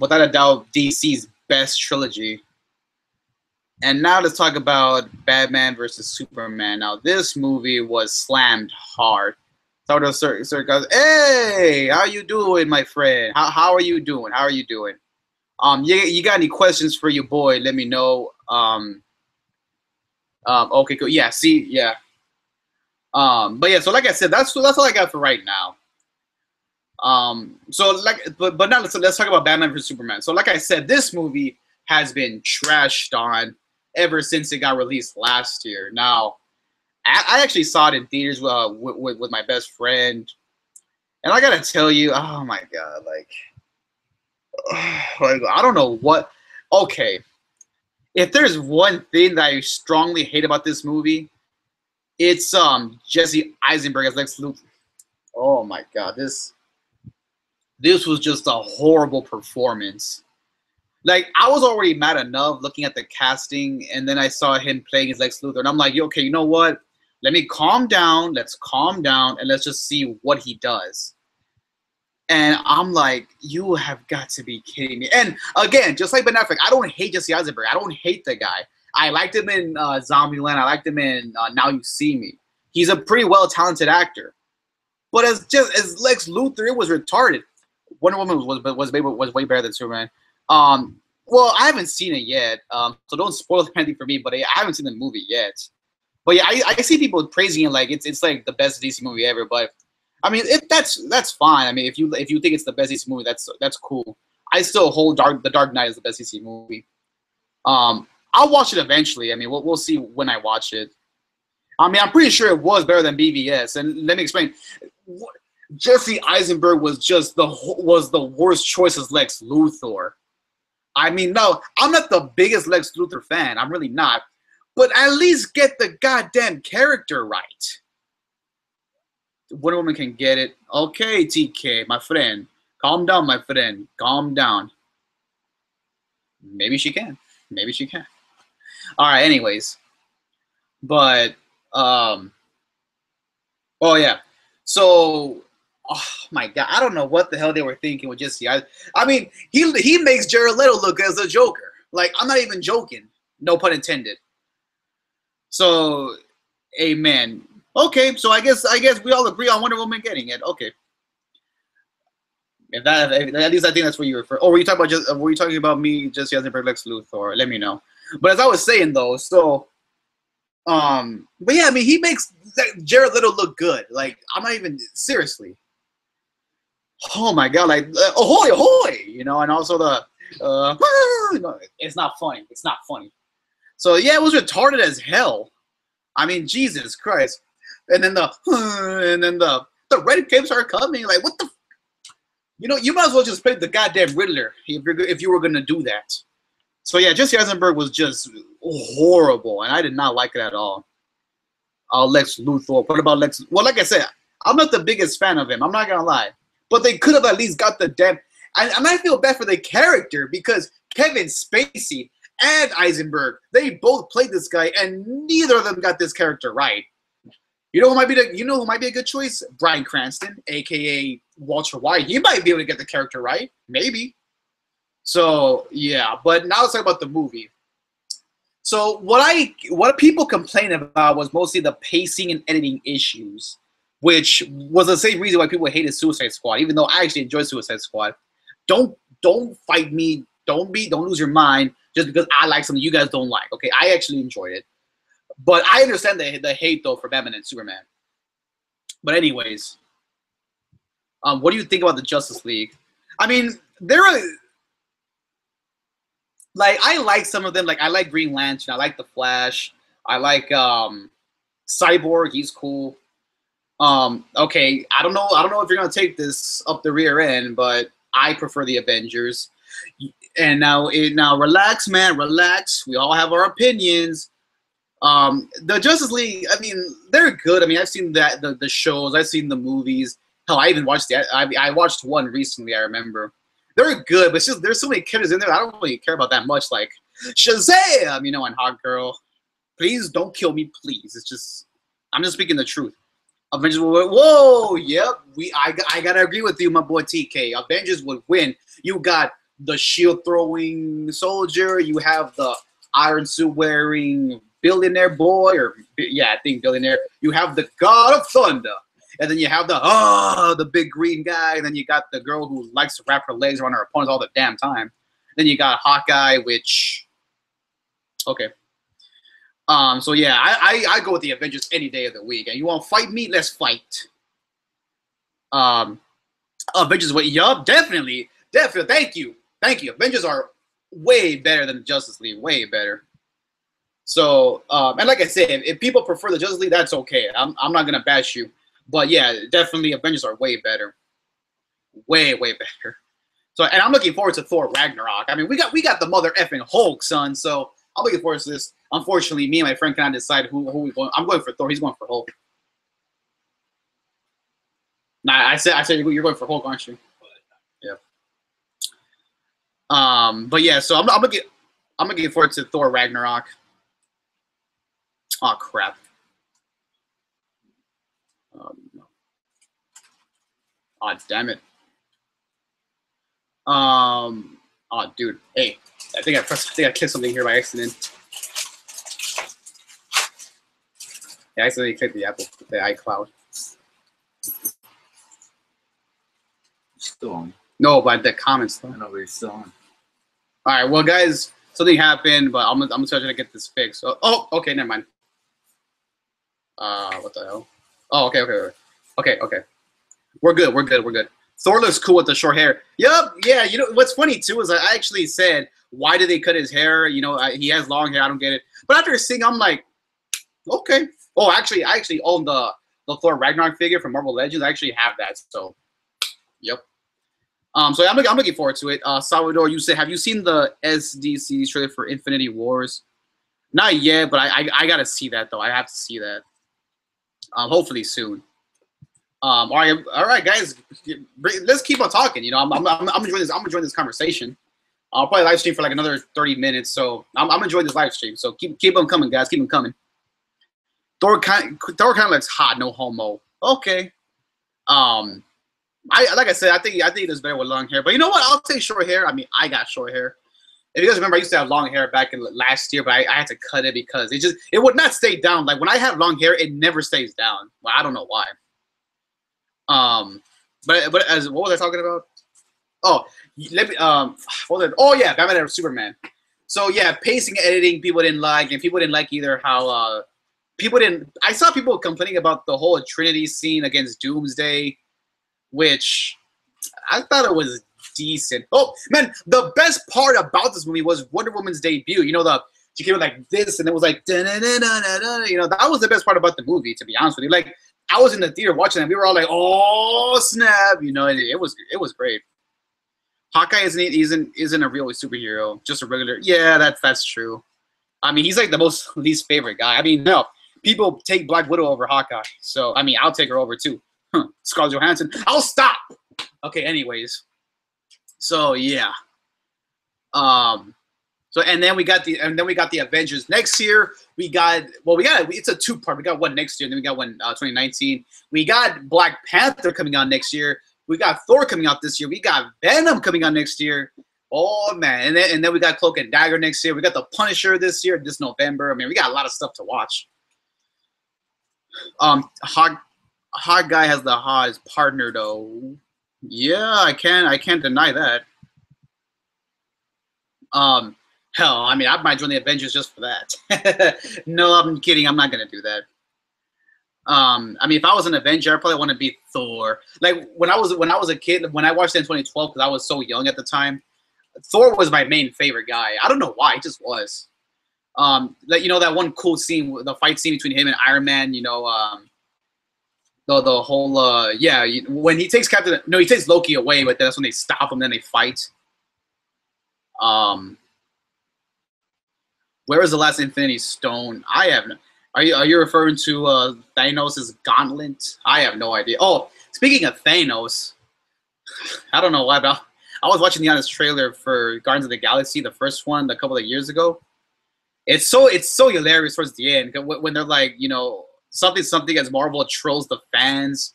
Without a doubt, DC's best trilogy. And now let's talk about Batman versus Superman. Now this movie was slammed hard. So the sir goes, "Hey, how you doing, my friend? How are you doing? How are you doing? You got any questions for your boy? Let me know. Okay, cool. Yeah, see, yeah. But yeah, so like I said, that's all I got for right now. So like, but now let's talk about Batman vs Superman. So like I said, this movie has been trashed on ever since it got released last year. Now, I actually saw it in theaters with my best friend, and I gotta tell you, oh my god, like I don't know what. Okay, if there's one thing that I strongly hate about this movie, it's Jesse Eisenberg as Lex Luthor. Oh my god, this was just a horrible performance. Like, I was already mad enough looking at the casting, and then I saw him playing as Lex Luthor, and I'm like, okay, you know what? Let me calm down. Let's calm down, and let's just see what he does. And I'm like, you have got to be kidding me. And again, just like Ben Affleck, I don't hate Jesse Eisenberg. I don't hate the guy. I liked him in Zombieland. I liked him in Now You See Me. He's a pretty well-talented actor. But as Lex Luthor, it was retarded. Wonder Woman was way better than Superman. Well, I haven't seen it yet, so don't spoil anything for me. But I haven't seen the movie yet. But yeah, I see people praising it like it's like the best DC movie ever. But I mean, that's fine. I mean, if you think it's the best DC movie, that's cool. I still hold The Dark Knight as the best DC movie. I'll watch it eventually. I mean, we'll see when I watch it. I mean, I'm pretty sure it was better than BVS. And let me explain. Jesse Eisenberg was the worst choice as Lex Luthor. I mean, no, I'm not the biggest Lex Luthor fan. I'm really not. But at least get the goddamn character right. Wonder Woman can get it. Okay, TK, my friend. Calm down, my friend. Calm down. Maybe she can. Maybe she can. All right, anyways. But, oh, yeah. So, oh my god, I don't know what the hell they were thinking with Jesse. I mean, he makes Jared Leto look as a Joker. Like, I'm not even joking. No pun intended. So, amen. Okay, so I guess we all agree on Wonder Woman getting it. Okay. If at least I think that's what you refer. Oh, were you talking about me, Jesse Eisenberg, Lex Luthor? Let me know. But as I was saying though, so but yeah, I mean, he makes Jared Leto look good. Like, I'm not even seriously. Oh my god, like ahoy, ahoy, you know, and also the it's not funny. It's not funny. So yeah, it was retarded as hell. I mean, Jesus Christ. And then the red capes are coming. Like, what the? You know, you might as well just play the goddamn Riddler if you were gonna do that. So yeah, Jesse Eisenberg was just horrible, and I did not like it at all. Lex Luthor. What about Lex? Well, like I said, I'm not the biggest fan of him. I'm not gonna lie, but they could have at least got the damn. And I feel bad for the character because Kevin Spacey and Eisenberg, they both played this guy, and neither of them got this character right. You know who might be a good choice? Bryan Cranston, aka Walter White. He might be able to get the character right, maybe. So yeah, but now let's talk about the movie. So what people complained about was mostly the pacing and editing issues, which was the same reason why people hated Suicide Squad. Even though I actually enjoyed Suicide Squad, don't fight me. Don't lose your mind just because I like something you guys don't like. Okay, I actually enjoyed it. But I understand the hate, though, for Batman and Superman. But anyways, what do you think about the Justice League? I mean, like, I like some of them. Like, I like Green Lantern. I like The Flash. I like Cyborg. He's cool. Okay, I don't know. I don't know if you're gonna take this up the rear end, but I prefer the Avengers. And now relax, man, relax. We all have our opinions. The Justice League, I mean, they're good. I mean, I've seen the shows, I've seen the movies. Hell, I even watched I watched one recently. I remember they're good, but it's just there's so many characters in there. I don't really care about that much. Like Shazam, you know, and Hot Girl. Please don't kill me, please. It's just I'm just speaking the truth. Avengers will win. Whoa, yep. I gotta agree with you, my boy TK. Avengers would win. You got the shield throwing soldier. You have the iron suit wearing billionaire boy, or yeah, I think billionaire. You have the God of Thunder, and then you have the big green guy, and then you got the girl who likes to wrap her legs around her opponents all the damn time. Then you got Hawkeye, which okay. So yeah, I go with the Avengers any day of the week. And you want to fight me? Let's fight. Avengers, yup, definitely. Thank you. Avengers are way better than the Justice League, way better. So, and like I said, if people prefer the Justice League, that's okay. I'm not gonna bash you, but yeah, definitely Avengers are way better, way better. So, and I'm looking forward to Thor Ragnarok. I mean, we got the mother effing Hulk, son. So I'm looking forward to this. Unfortunately, me and my friend cannot decide who we going. I'm going for Thor. He's going for Hulk. Nah, I said you're going for Hulk, aren't you? Yeah. But yeah, so I'm gonna get forward to Thor Ragnarok. Oh crap. Oh damn it. Oh dude. Hey, I think I clicked something here by accident. Yeah, I accidentally clicked the iCloud. Still on. No, but the comments. I know, but you're still on. All right, well, guys, something happened, but I'm gonna try to get this fixed. So, oh, okay, never mind. What the hell? Oh, okay. We're good. Thor looks cool with the short hair. Yup, yeah. You know what's funny too is I actually said, why did they cut his hair? You know, he has long hair. I don't get it. But after seeing, I'm like, okay. Oh, actually, I actually own the Thor Ragnarok figure from Marvel Legends. I actually have that. So, yep. So I'm looking forward to it. Salvador, you said, have you seen the SDC trailer for Infinity Wars? Not yet, but I gotta see that though. I have to see that. Hopefully soon. All right, guys. Let's keep on talking. You know, I'm enjoying this. I'm enjoying this conversation. I'll probably live stream for like another 30 minutes. So I'm enjoying this live stream. So keep them coming, guys. Keep them coming. Thor kind of looks hot. No homo. Okay. Like I said, I think it is better with long hair. But you know what? I'll take short hair. I mean, I got short hair. If you guys remember, I used to have long hair back in last year, but I had to cut it because it would not stay down. Like when I have long hair, it never stays down. Well, I don't know why. But as what was I talking about? Oh, let me oh yeah, Batman and Superman. So yeah, pacing, editing, people didn't like, and people didn't like either how people didn't. I saw people complaining about the whole Trinity scene against Doomsday, which I thought it was decent. Oh man, the best part about this movie was Wonder Woman's debut. You know, she came like this, and it was like da -da -da -da -da -da. You know, that was the best part about the movie. To be honest with you, like I was in the theater watching it, we were all like, "Oh snap!" You know, it was great. Hawkeye isn't a real superhero, just a regular. Yeah, that's true. I mean, he's like the most least favorite guy. I mean, no, people take Black Widow over Hawkeye, so I mean, I'll take her over too. Scarlett Johansson. I'll stop. Okay, anyways. So yeah. So and then we got the Avengers next year. It's a two-part. We got one next year, and then we got one 2019. We got Black Panther coming out next year. We got Thor coming out this year. We got Venom coming out next year. Oh man, and then we got Cloak and Dagger next year. We got the Punisher this year, this November. I mean, we got a lot of stuff to watch. Hot Guy has the hottest partner though. Yeah, I can't deny that. Hell, I mean, I might join the Avengers just for that. No, I'm kidding. I'm not gonna do that. I mean, if I was an Avenger, I probably want to be Thor. Like when I was a kid, when I watched it in 2012, because I was so young at the time, Thor was my main favorite guy. I don't know why, it just was. Like you know that one cool scene, the fight scene between him and Iron Man. You know, the whole yeah, when he takes Captain, no, he takes Loki away, but that's when they stop him, then they fight. Where is the last Infinity Stone? I have no. Are you referring to Thanos' gauntlet? I have no idea. Oh, speaking of Thanos, I don't know why, but I was watching the honest trailer for Guardians of the Galaxy, the first one, a couple of years ago. It's so hilarious towards the end when they're like, you know, something as Marvel trolls the fans.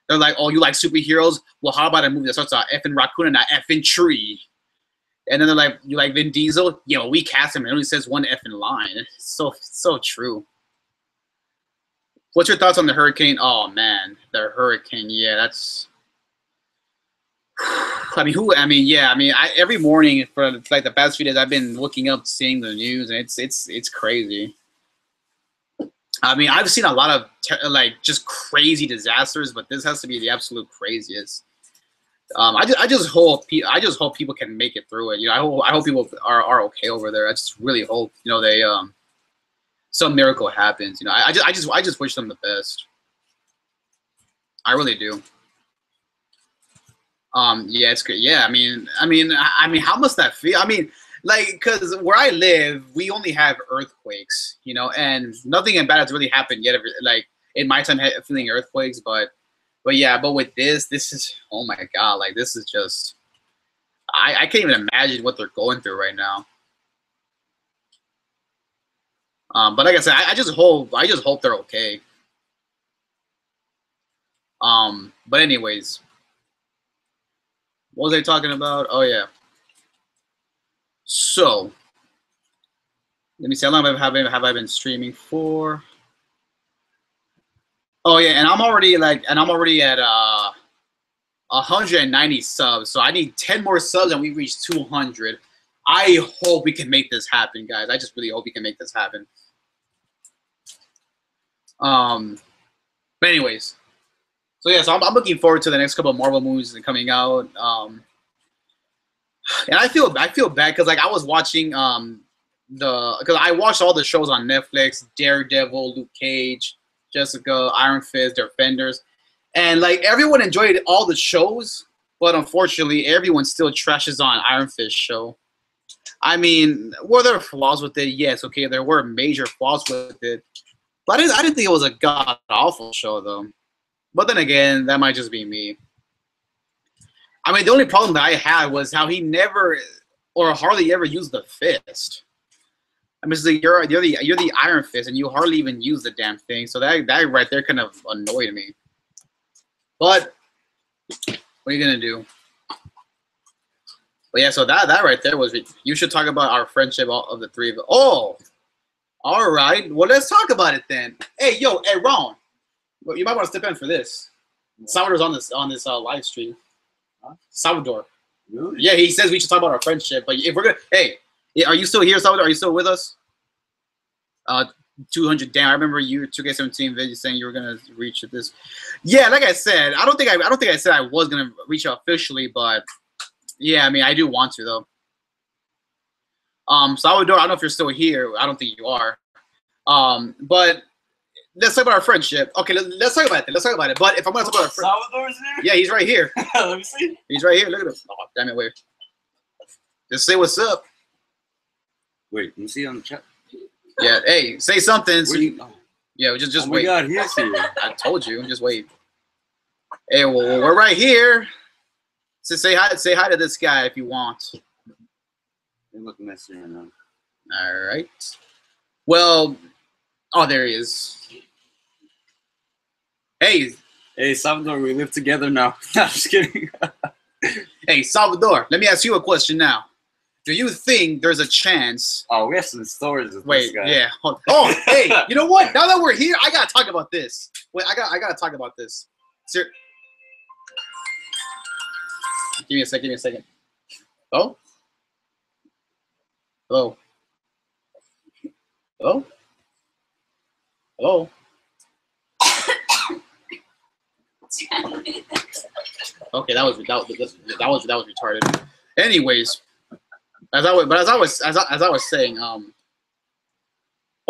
They're like, oh, you like superheroes? Well, how about a movie that starts with an effing raccoon and an effing tree? And then they're like, you like Vin Diesel? Yeah, well, we cast him and he only says one effing line. It's so true. What's your thoughts on the Hurricane? Oh man, the Hurricane. Yeah, that's. I mean, every morning for like the past few days, I've been looking up, seeing the news, and it's crazy. I mean, I've seen a lot of just crazy disasters, but this has to be the absolute craziest. I just hope people can make it through it. You know, I hope people are okay over there. I just really hope, you know, they some miracle happens. You know, I just wish them the best. I really do. Yeah, it's good. Yeah, I mean, how must that feel? I mean, like, because where I live, we only have earthquakes, you know, and nothing bad has really happened yet. Like in my time feeling earthquakes, but yeah, but with this is, oh my God, like this is just, I can't even imagine what they're going through right now. But like I said, I just hope they're okay. But anyways, what was I talking about? Oh yeah. So let me see. How long have I been streaming for? Oh yeah, and I'm already at 190 subs. So I need 10 more subs and we reach 200. I hope we can make this happen, guys. I just really hope we can make this happen. But anyways, so yeah, so I'm looking forward to the next couple of Marvel movies coming out. And I feel bad because like I was watching because I watched all the shows on Netflix: Daredevil, Luke Cage, Jessica, Iron Fist, Defenders, and like everyone enjoyed all the shows, but unfortunately, everyone still trashes on Iron Fist show. I mean, were there flaws with it? Yes, okay, there were major flaws with it, but I didn't think it was a god awful show though. But then again, that might just be me. I mean, the only problem that I had was how he never or hardly ever used the fist. I mean, it's like you're the Iron Fist, and you hardly even use the damn thing. So that right there kind of annoyed me. But what are you gonna do? But yeah, so that right there was. You should talk about our friendship of the three of us. Oh, all right. Well, let's talk about it then. Hey, Ron. Well, you might want to step in for this. Salvador's on this live stream. Huh? Salvador. Really? Yeah, he says we should talk about our friendship. But if we're gonna, hey, are you still here, Salvador? Are you still with us? 200. Damn, I remember you 2K17 video saying you were gonna reach this. Yeah, like I said, I don't think I said I was gonna reach officially, but yeah, I mean I do want to though. Salvador, I don't know if you're still here. I don't think you are. But let's talk about our friendship. Okay, let's talk about it. Let's talk about it. But if I'm gonna talk about our friendship, Salvador's there? yeah, he's right here. Let me see. He's right here. Look at him. Oh, damn it, wait. Just say what's up. Wait, let me see on the chat. Yeah, hey, say something. So yeah, just oh wait. Oh my God, he's here. I told you, just wait. Hey, well, we're right here. So say hi to this guy if you want. They look messy right now. All right. Well, oh, there he is. Hey, Salvador, we live together now. No, I'm just kidding. Hey, Salvador, let me ask you a question now. Do you think there's a chance? Oh, we have some stories with Wait, this guy. yeah. Oh, hey, you know what? Now that we're here, I gotta talk about this. Wait, I gotta talk about this. Give me a second. Oh? Hello? Hello? Hello? Okay, that was retarded. Anyways, as I was saying,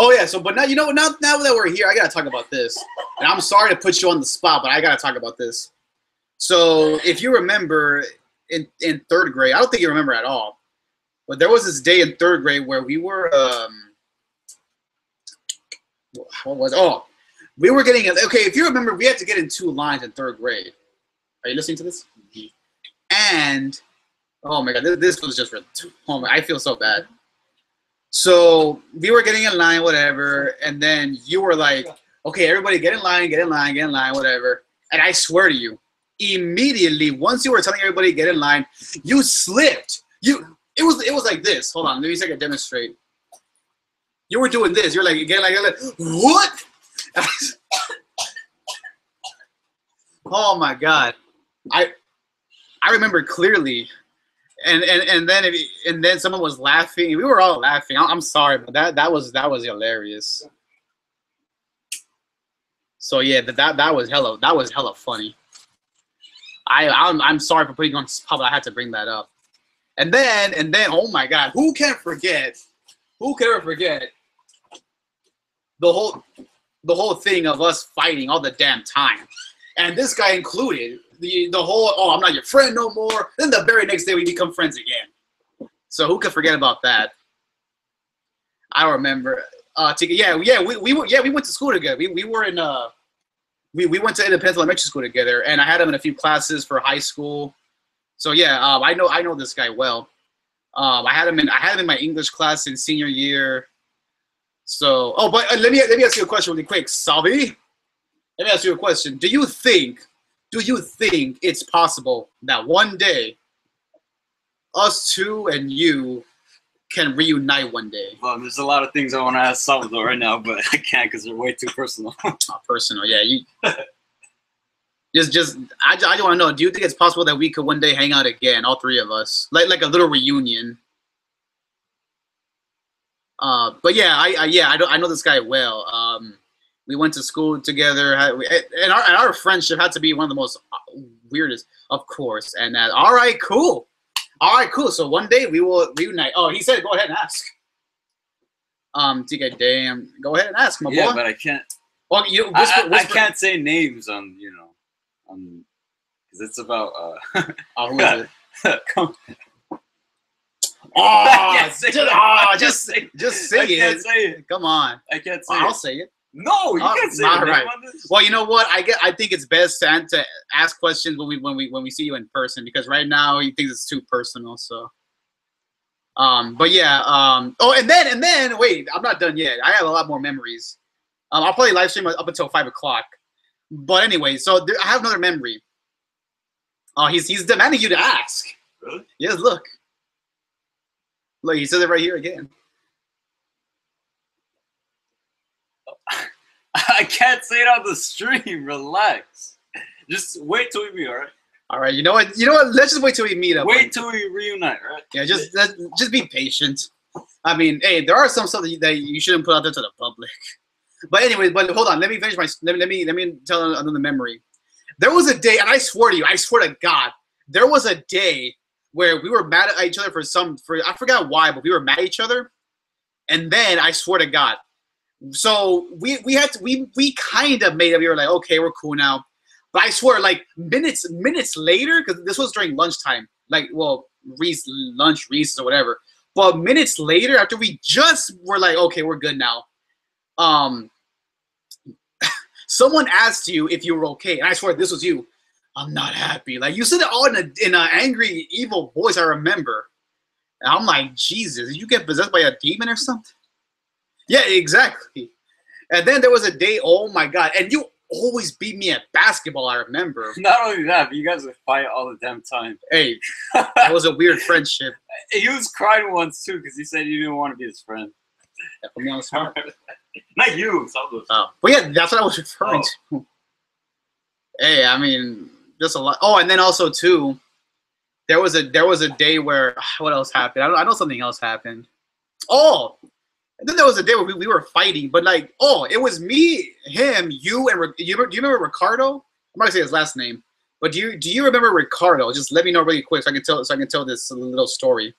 Oh yeah. So, but now now that we're here, I gotta talk about this. And I'm sorry to put you on the spot, but I gotta talk about this. So, if you remember in third grade, I don't think you remember at all, but there was this day in third grade where we were what was we were getting okay. If you remember, we had to get in 2 lines in third grade. Are you listening to this? And oh my god, this was just oh my, I feel so bad. So we were getting in line, whatever, and then you were like, "Okay, everybody, get in line, whatever." And I swear to you, immediately once you were telling everybody get in line, you slipped. It was like this. Hold on, let me see if I can demonstrate. You were doing this. You're like, get like what? Oh my god, I remember clearly. And then someone was laughing. We were all laughing. I'm sorry, but that was hilarious. So yeah, that was hella funny. I'm sorry for putting you on the spot, but I had to bring that up. And then oh my god, who can ever forget the whole thing of us fighting all the damn time, and this guy included. The whole, oh, I'm not your friend no more. Then the very next day we become friends again. So who could forget about that? I remember. We went to school together. We were in we went to Independence Elementary School together, and I had him in a few classes for high school. So yeah, I know this guy well. I had him in my English class in senior year. So but let me ask you a question really quick, Salvi. Let me ask you a question. Do you think it's possible that one day us two and you can reunite one day? Well, there's a lot of things I want to ask Salvador right now, but I can't because they're way too personal. Personal, yeah. You I just want to know. Do you think it's possible that we could one day hang out again, all 3 of us, like a little reunion? But yeah, I know this guy well. We went to school together, and our friendship had to be one of the most weirdest, of course. And all right, cool. So one day we will reunite. Oh, he said, go ahead and ask. TK, damn, go ahead and ask, my boy. Yeah, but I can't. Well, whisper. I can't say names on because it's about. Who is it? Come. Just say I can't say it. Come on. I can't say I'll it. say it. No, you can't say all it. Right. Well, you know what? I think it's best to ask questions when we see you in person, because right now he thinks it's too personal. So, but yeah. Oh, and then wait, I'm not done yet. I have a lot more memories. I'll probably live stream up until 5 o'clock. But anyway, so I have another memory. Oh, he's demanding you to ask. Really? Yes. Look, he says it right here again. I can't say it on the stream. Relax. Just wait till we meet, all right? All right. You know what? Let's just wait till we meet up. Wait till we reunite, right? Yeah. Just be patient. I mean, hey, there are some stuff that you shouldn't put out there to the public. But anyway, hold on. Let me finish let me tell another memory. There was a day, and I swear to God, there was a day where we were mad at each other for I forgot why, but we were mad at each other. And then I swear to God. So we kind of made it. We were like, okay, we're cool now. But I swear, like minutes later, because this was during lunchtime, like, well, recess or whatever. But minutes later, after we just were like, okay, we're good now. Someone asked you if you were okay, and I swear this was you. I'm not happy. Like, you said it all in an angry, evil voice. I remember. And I'm like, Jesus, did you get possessed by a demon or something? Yeah, exactly. And then there was a day, oh my God, and you always beat me at basketball, I remember. Not only that, but you guys would fight all the damn time. Hey, that was a weird friendship. He was crying once too because he said you didn't want to be his friend. Yeah, put me on the spot. Not you, Salvador. Oh, but yeah, that's what I was referring to. Hey, I mean, just a lot. Oh, and then also too, there was a day where what else happened? I know something else happened. Oh. And then there was a day where we were fighting, but like, oh, it was me, him, you, and do you remember Ricardo? I'm not gonna say his last name, but do you remember Ricardo? Just let me know really quick so I can tell this little story.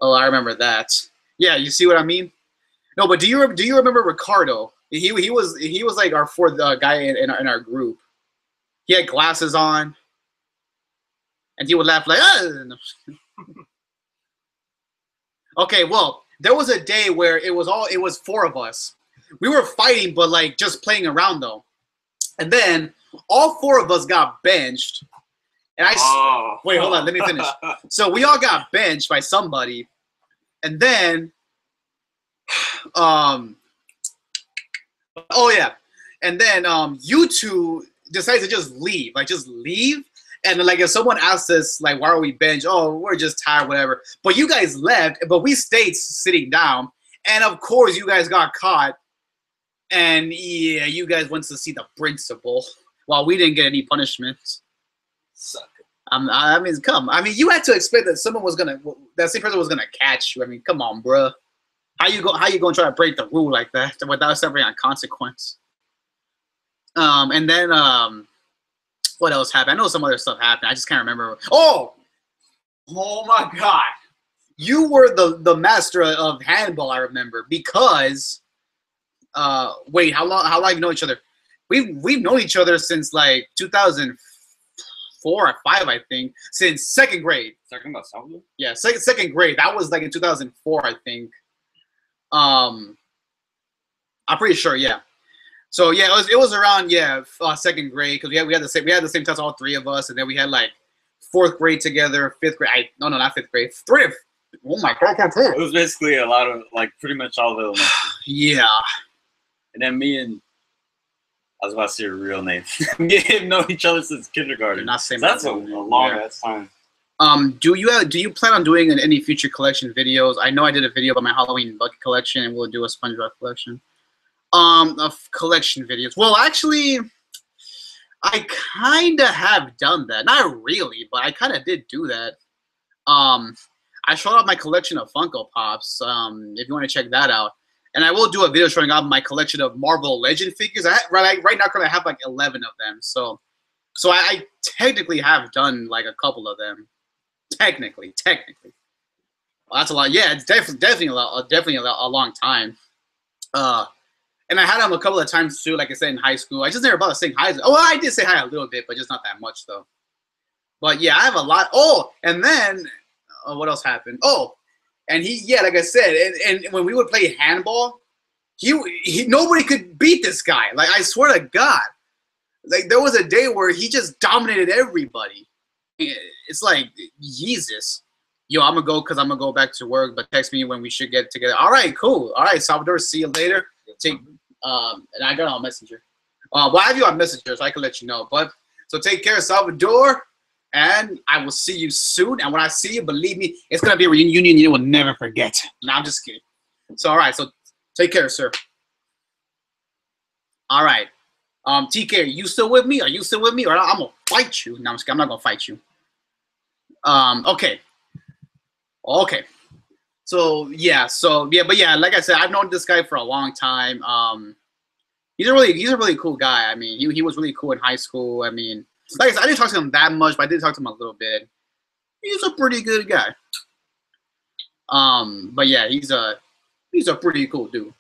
Oh, I remember that. Yeah, you see what I mean? No, but do you remember Ricardo? He was like our fourth guy in our group. He had glasses on, and he would laugh like, ah! Okay, well, there was a day where it was four of us. We were fighting, but like just playing around though. And then all four of us got benched. And wait, hold on, let me finish. So we all got benched by somebody, and then, oh yeah, and then you two decided to just leave, and like if someone asked us like, why are we benched? Oh, we're just tired, whatever. But you guys left, but we stayed sitting down, and of course you guys got caught, and yeah, you guys went to see the principal while we didn't get any punishments. Sucker. I mean, you had to expect that that same person was gonna catch you. I mean, come on, bro. How you gonna try to break the rule like that without suffering a consequence? And then what else happened? I know some other stuff happened. I just can't remember. Oh my God! You were the master of handball. I remember because wait, how long have you known each other? We've known each other since like 2004 or 5, I think, since second grade. Talking about Salvador? Yeah, second grade. That was like in 2004, I think. I'm pretty sure, yeah. So yeah, it was around second grade because we had the same test, all three of us, and then we had like fourth grade together, fifth grade. No, not fifth grade. Oh my God, I can't tell. It was basically a lot of like pretty much all of elementary. Yeah. And then me and I was about to say your real name. Me and him know each other since kindergarten. Not same. So that's a long ass time. Do you plan on doing any future collection videos? I know I did a video about my Halloween bucket collection, and we'll do a SpongeBob collection. Of collection videos. Well, actually, I kind of have done that. Not really, but I kind of did do that. I showed off my collection of Funko Pops. If you want to check that out. And I will do a video showing off my collection of Marvel Legend figures. Right now, I have like 11 of them. So I technically have done like a couple of them. Technically. Well, that's a lot. Yeah, it's definitely a long time. And I had them a couple of times too. Like I said in high school, I just never bothered saying hi. Oh, well, I did say hi a little bit, but just not that much though. But yeah, I have a lot. Oh, and then what else happened? Oh. And like I said, and when we would play handball, nobody could beat this guy. Like, I swear to God. Like, there was a day where he just dominated everybody. It's like, Jesus. Yo, I'm going to go back to work, but text me when we should get together. All right, cool. All right, Salvador, see you later. And I got on Messenger. Well, I have you on Messenger, so I can let you know. But, so take care, Salvador. And I will see you soon. And when I see you, believe me, it's going to be a reunion you will never forget. No, I'm just kidding. So, all right. So, take care, sir. All right. TK, are you still with me? Are you still with me? Or I'm going to fight you. No, I'm just kidding. I'm not going to fight you. Okay. Okay. So, yeah. But yeah, like I said, I've known this guy for a long time. He's a really cool guy. I mean, he was really cool in high school. I mean, like I said, I didn't talk to him that much, but I did talk to him a little bit. He's a pretty good guy. But yeah, he's a pretty cool dude.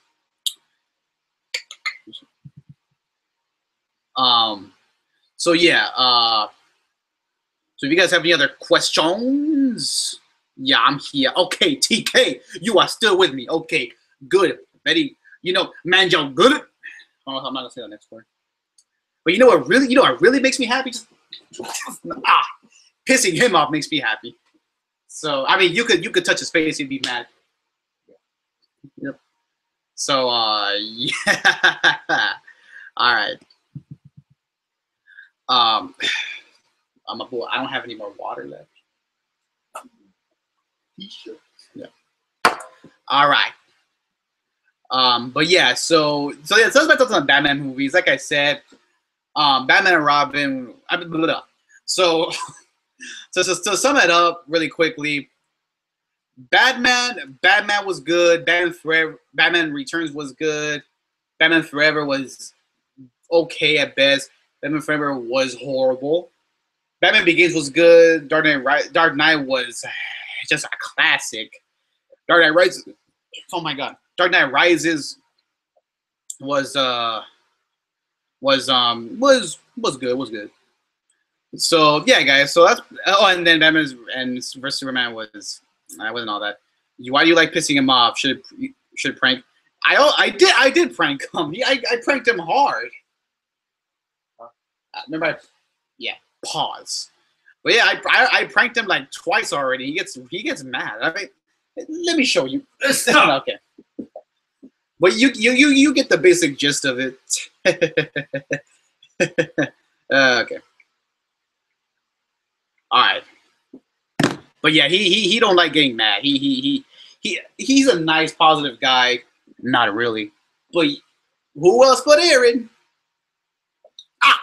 So yeah, so if you guys have any other questions, yeah, I'm here. Okay, TK, you are still with me. Okay, good. Very, man, you're good. Oh, I'm not gonna say the next word. But you know what really makes me happy? Just, pissing him off makes me happy. So I mean, you could touch his face, he'd be mad. Yep. So yeah. All right. I'm a boy. I don't have any more water left. Yeah. All right. But yeah, so yeah, so let's talk about Batman movies. Like I said, Batman and Robin. So to sum it up really quickly, Batman was good. Batman Returns was good. Batman Forever was okay at best. Batman Forever was horrible. Batman Begins was good. Dark Knight was just a classic. Dark Knight Rises. Oh my God. Dark Knight Rises was good. Was good. So yeah, guys. So that's and then Batman vs Superman was I wasn't all that. Why do you like pissing him off? Should prank? I did prank him. I pranked him hard. Remember? Yeah. Pause. But yeah, I pranked him like twice already. He gets mad. I mean, let me show you. Okay. But you get the basic gist of it. Okay. All right. But yeah, he don't like getting mad. He's a nice, positive guy. Not really. But who else but Aaron? Ah!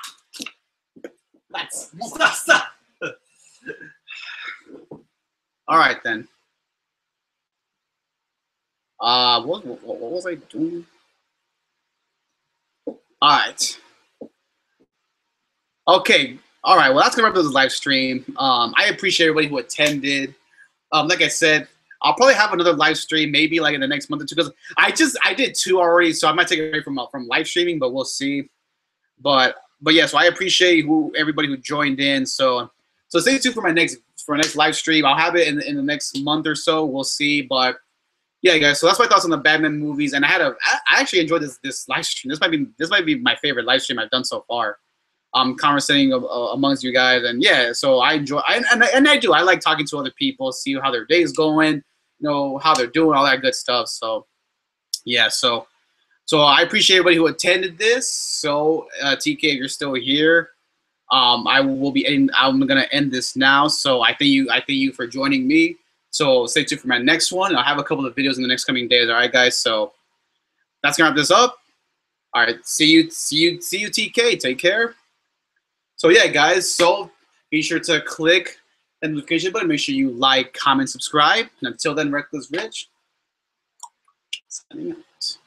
Stop. All right, then. What was I doing? All right. Okay. All right. Well, that's gonna wrap up this live stream. I appreciate everybody who attended. Like I said, I'll probably have another live stream maybe like in the next month or two because I did 2 already, so I might take it away from live streaming, but we'll see. But yeah, so I appreciate everybody who joined in. So stay tuned for my next live stream. I'll have it in the next month or so. We'll see. But yeah, guys. So that's my thoughts on the Batman movies, and I actually enjoyed this live stream. This might be my favorite live stream I've done so far. Conversating amongst you guys, and yeah, so I enjoy. And I do. I like talking to other people, see how their day's going, how they're doing, all that good stuff. So yeah, so I appreciate everybody who attended this. So TK, if you're still here, I'm gonna end this now. So I thank you for joining me. So stay tuned for my next one. I'll have a couple of videos in the next coming days. All right, guys. So that's gonna wrap this up. All right, see you, TK. Take care. So yeah, guys. So be sure to click the notification button. Make sure you like, comment, subscribe. And until then, Reckless Rich signing out.